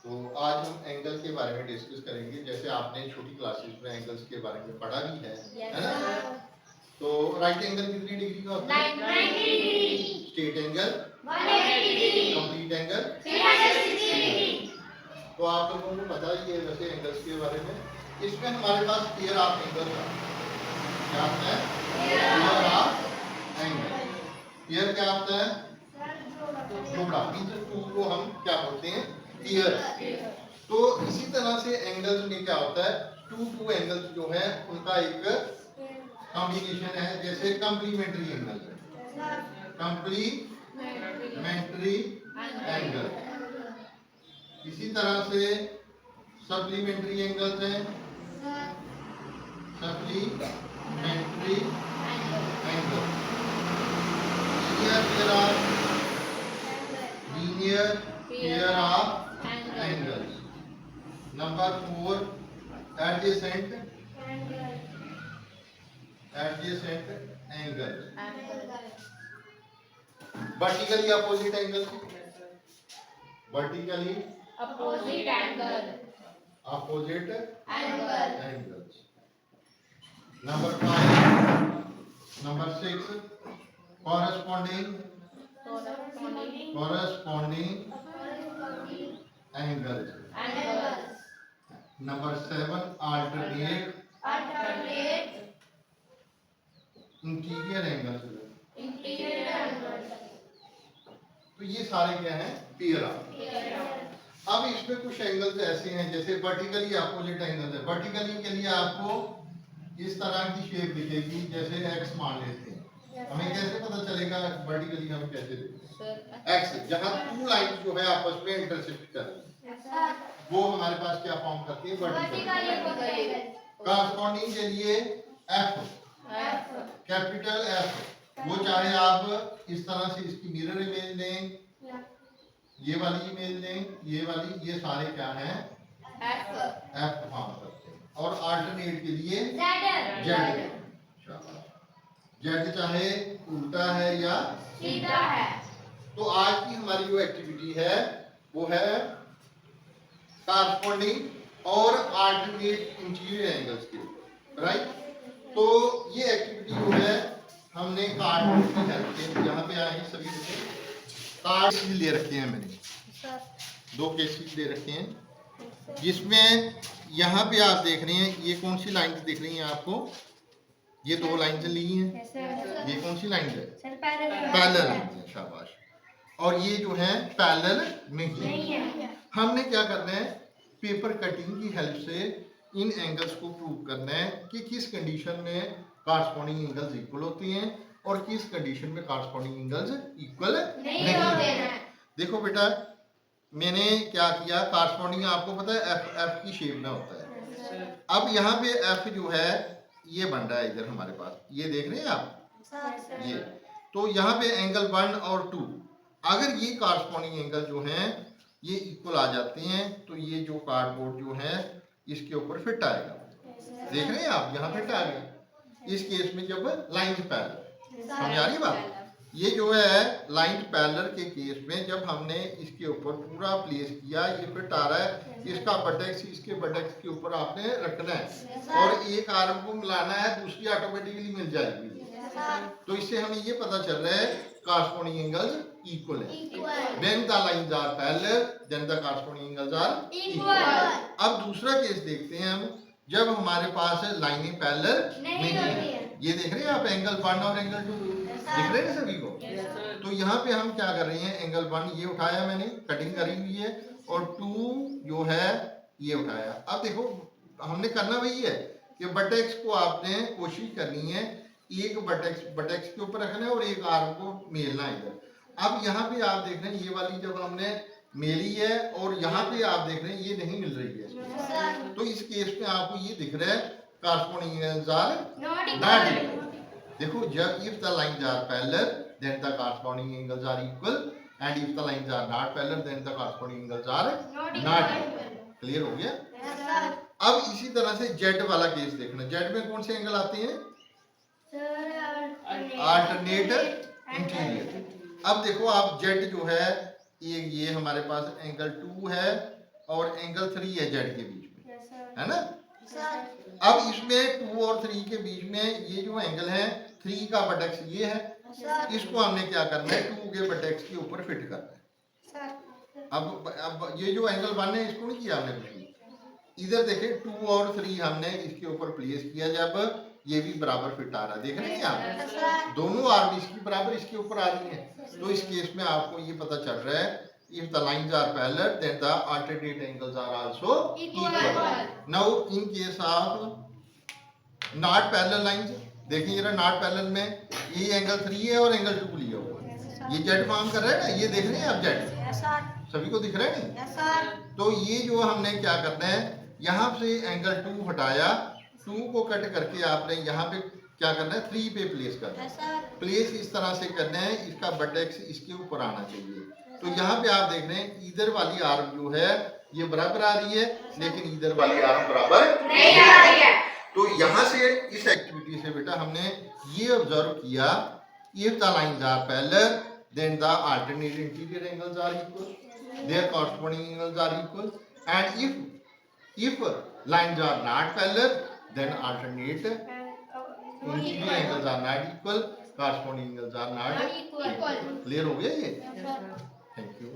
तो आज हम एंगल के बारे में डिस्कस करेंगे। जैसे आपने छोटी क्लासेस में एंगल्स के बारे में पढ़ा भी है ना? तो राइट एंगल कितनी डिग्री का होता है? 90 degree. Straight angle 180 degree. Complete angle 360 degree. तो आप लोगों को पता ही है वैसे एंगल्स के बारे में। इसमें हमारे पास पेयर ऑफ एंगल क्या होता है? Pair of angle. पेयर क्या होता है? जोड़ा। मींस टू को हम क्या बोलते हैं? पेयर। तो इसी तरह से एंगल्स में क्या होता है? टू एंगल्स जो है उनका एक कॉम्बिनेशन है। जैसे कंप्लीमेंट्री एंगल, कंप्लीमेंट्री एंगल। इसी तरह से सप्लीमेंट्री एंगल्स हैं, supplementary angle. Linear pair of angles. Number 4 adjacent angle. Vertically opposite angle, vertically opposite angle, opposite angle. Angles. Number 5 number 6 corresponding angles. Number 7 alternate interior angles. तो ये सारे क्या हैं? Pair of. अब इसमें कुछ एंगल्स ऐसे हैं जैसे वर्टिकली अपोजिट एंगल है। वर्टिकली के लिए आपको इस तरह की शेप दिखेगी, जैसे एक्स मान लेते हैं। हमें कैसे पता चलेगा वर्टिकली हम कैसे देखें? एक्स जहां टू लाइन जो है आपस में इंटरसेक्ट कर रही है, वो हमारे पास क्या फॉर्म करती है? वर्टिकल। कॉरस्पॉन्डिंग के लिए एफ, कैपिटल एफ। वो चाहे आप इस तरह से इसकी मिरर इमेज लें, ये वाली इमेज लें, ये वाली, ये सारे क्या हैं? एफ फॉर्म करते हैं। और अल्टरनेट के लिए जेड। जेड चाहे उल्टा है या सीधा है। तो आज की हमारी जो एक्टिविटी है वो है कॉरस्पॉन्डिंग और अल्टरनेट इंटीरियर एंगल्स के ऊपर, राइट? तो ये एक्टिविटी जो है हमने कार्ड की हेल्प से, यहाँ पे आए हैं सभी बच्चे, कार्ड ले रखे हैं मैंने, 2 केसेस दे रखे हैं, जिसमें यहाँ पे आप देख रहे हैं ये कौन सी लाइन दिख रही है आपको? ये 2 लाइन ली हैं। ये कौन सी लाइन है? पैरेलल लाइन है। शाबाश। और ये जो है पैरेलल नहीं है। हमने क्या करना है? पेपर कटिंग की हेल्प से इन एंगल्स को प्रूव करना है कि किस कंडीशन में कॉरस्पॉन्डिंग एंगल्स इक्वल होती हैं और किस कंडीशन में कॉरस्पॉन्डिंग एंगल्स इक्वल नहीं होते हैं। देखो बेटा, मैंने क्या किया, कॉरस्पॉन्डिंग आपको पता है एफ की शेप में होता है। अब यहाँ पे एफ जो है ये बन रहा है इधर हमारे पास, ये देख रहे हैं आप? ये तो यहाँ पे एंगल 1 और 2, अगर ये कॉरस्पॉन्डिंग एंगल जो हैं ये इक्वल आ जाते हैं तो ये जो कार्डबोर्ड जो है इसके ऊपर फिट आएगा। देख रहे हैं आप? यहाँ फिट आ गया। इस केस में जब लाइन पैरेलल, समझ आ रही बात? ये जो है लाइन पैरेलल के केस में जब हमने इसके ऊपर पूरा प्लेस किया, ये फिट आ रहा है, इसका बटेक्स इसके बटेक्स के ऊपर आपने रखना है और एक आर्म को मिलाना है, दूसरी ऑटोमेटिकली मिल जाएगी। तो इससे हमें ये पता चल रहा है कॉरस्पॉन्डिंग एंगल्स इक्वल है। When the lines are parallel then the corresponding angles are equal. अब दूसरा केस देखते हैं हम, जब हमारे पास लाइनें पैरेलल नहीं है। ये देख रहे हैं आप एंगल 1 और एंगल 2 दिख रहे हैं सभी को? तो यहाँ पे हम क्या कर रहे हैं? एंगल 1 ये उठाया मैंने, कटिंग करी हुई है, और 2 जो है ये उठाया। अब देखो हमने करना वही है कि बटेक्स को आपने कोशिश करनी है एक बटेक्स के ऊपर रखना है और एक आर्म को मेलना है इधर। अब यहाँ पे आप देख रहे हैं ये वाली जब हमने मेली है और यहाँ पे आप देख रहे हैं ये नहीं मिल रही है। तो इस केस में आपको ये दिख रहा है corresponding angles are not equal. देखो, जब if the lines are parallel then the corresponding angles are equal and if the lines are not parallel then the corresponding angles are not equal. Clear हो गया? अब इसी तरह से Z वाला case देखना। जेड में कौन से एंगल आते हैं? Alternate interior. अब देखो आप जेड जो है ये हमारे पास एंगल 2 है और एंगल 3 है जेड के बीच में, Yes, sir. है ना। Sir. अब इसमें 2 और 3 के बीच में ये जो एंगल है 3 का बटेक्स ये है, Sir. इसको हमने क्या करना है 2 के बटेक्स के ऊपर फिट करना है। Sir. अब ये जो एंगल 1 है इसको नहीं किया हमने कुछ भी। इधर देखें 2 और 3 हमने इसके ऊपर प्लेस किया, जब ये भी बराबर फिट आ रहा है, देख रहे हैं आप Yes, sir. दोनों आर्म इसकी बराबर इसके ऊपर आ रही है। तो इस केस में आपको ये पता चल रहा है if the lines are parallel then the alternate angles are also equal. Now in case of not parallel lines, देखिए जरा नॉट पैरेलल में ये एंगल 3 है और एंगल 2 लिया हुआ है, ये जेड फॉर्म कर रहा है ना, ये देख रहे हैं आप जेड Yes, sir. सभी को दिख रहा है नहीं। Yes, sir. तो ये जो हमने क्या करना है यहाँ से एंगल 2 हटाया, 2 को कट करके आपने यहाँ पे क्या करना है 3 पे प्लेस करना है। Yes, sir. प्लेस इस तरह से करना है, इसका बटेक्स इसके ऊपर आना चाहिए। तो यहाँ पे आप देख रहे हैं इधर वाली आर्म जो है ये बराबर आ रही है, लेकिन इधर वाली आर्म बराबर नहीं आ रही है। तो यहाँ से इस एक्टिविटी से बेटा हमने ये ऑब्जर्व किया if the lines are parallel then the alternate interior angles are equal, their corresponding angles are equal, and if lines are not parallel then alternate interior angles are not equal, corresponding angles are not Equal. clear हो गया ये। Yes, sir. Thank you.